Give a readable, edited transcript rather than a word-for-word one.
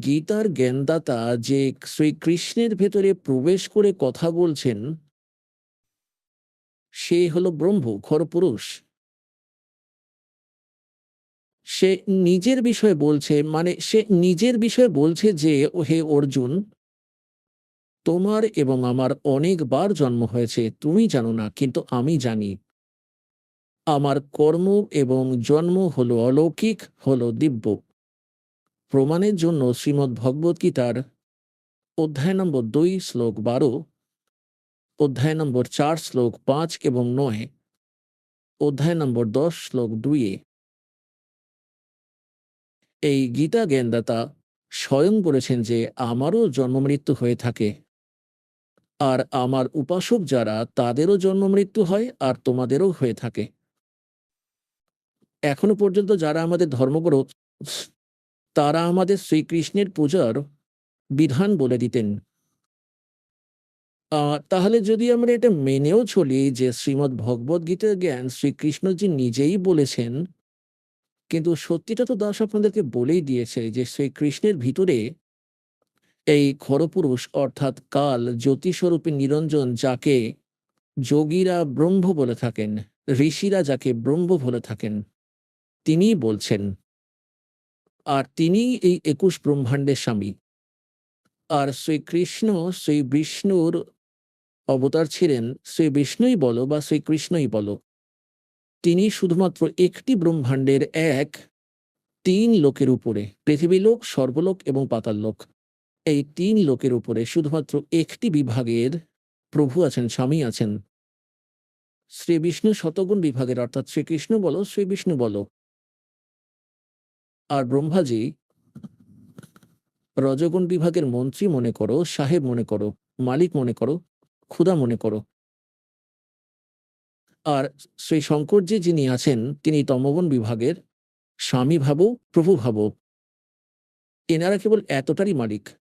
গীতার জ্ঞানদাতা যে শ্রীকৃষ্ণের ভেতরে প্রবেশ করে কথা বলছেন, সে হলো ব্রহ্ম, খরপুরুষ। সে নিজের বিষয়ে বলছে, মানে সে নিজের বিষয়ে বলছে যে, "ও হে অর্জুন, তোমার এবং আমার অনেকবার জন্ম হয়েছে, তুমি জানো না, কিন্তু আমি জানি। আমার কর্ম এবং জন্ম হলো অলৌকিক, হলো দিব্য।" প্রমাণের জন্য শ্রীমদ্ ভগবত গীতার অধ্যায় নম্বর 2 শ্লোক 12, অধ্যায় নম্বর 4 শ্লোক 5 এবং 9, অধ্যায় নম্বর 10 শ্লোক 2-এ এই গীতা জ্ঞানদাতা স্বয়ং বলেছেন যে আমারও জন্ম মৃত্যু হয়ে থাকে, আর আমার উপাসক যারা তাদেরও জন্ম মৃত্যু হয়, আর তোমাদেরও হয়ে থাকে। এখনো পর্যন্ত যারা আমাদের ধর্মগুরু, তারা আমাদের শ্রীকৃষ্ণের পূজার বিধান বলে দিতেন। তাহলে যদি আমরা এটা মেনেও চলি যে শ্রীমদ্ ভগবদ গীতার জ্ঞান শ্রীকৃষ্ণজি নিজেই বলেছেন, কিন্তু সত্যিটা তো দাস আপনাদেরকে বলেই দিয়েছে যে শ্রীকৃষ্ণের ভিতরে এই খরপুরুষ অর্থাৎ কাল জ্যোতিস্বরূপী নিরঞ্জন, যাকে যোগীরা ব্রহ্ম বলে থাকেন, ঋষিরা যাকে ব্রহ্ম বলে থাকেন, তিনিই বলছেন। আর তিনিই এই 21 ব্রহ্মাণ্ডের স্বামী। আর শ্রীকৃষ্ণ শ্রী বিষ্ণুর অবতার ছিলেন। শ্রী বিষ্ণুই বলো বা শ্রীকৃষ্ণই বলো, তিনি শুধুমাত্র একটি ব্রহ্মাণ্ডের 3 লোকের উপরে, পৃথিবী লোক, স্বর্গলোক এবং পাতাল লোক, এই 3 লোকের উপরে শুধুমাত্র একটি বিভাগের প্রভু আছেন, স্বামী আছেন। শ্রী বিষ্ণু শতগুণ বিভাগের, অর্থাৎ শ্রীকৃষ্ণ বলো, শ্রী বিষ্ণু বলো। আর ব্রহ্মাজি রজগুণ বিভাগের মন্ত্রী মনে করো, সাহেব মনে করো, মালিক মনে করো, ক্ষুধা মনে করো। আর শ্রী শঙ্করজি যিনি আছেন, তিনি তমগুণ বিভাগের স্বামী ভাবো, প্রভু ভাবো। এনারা কেবল এতটারই মালিক।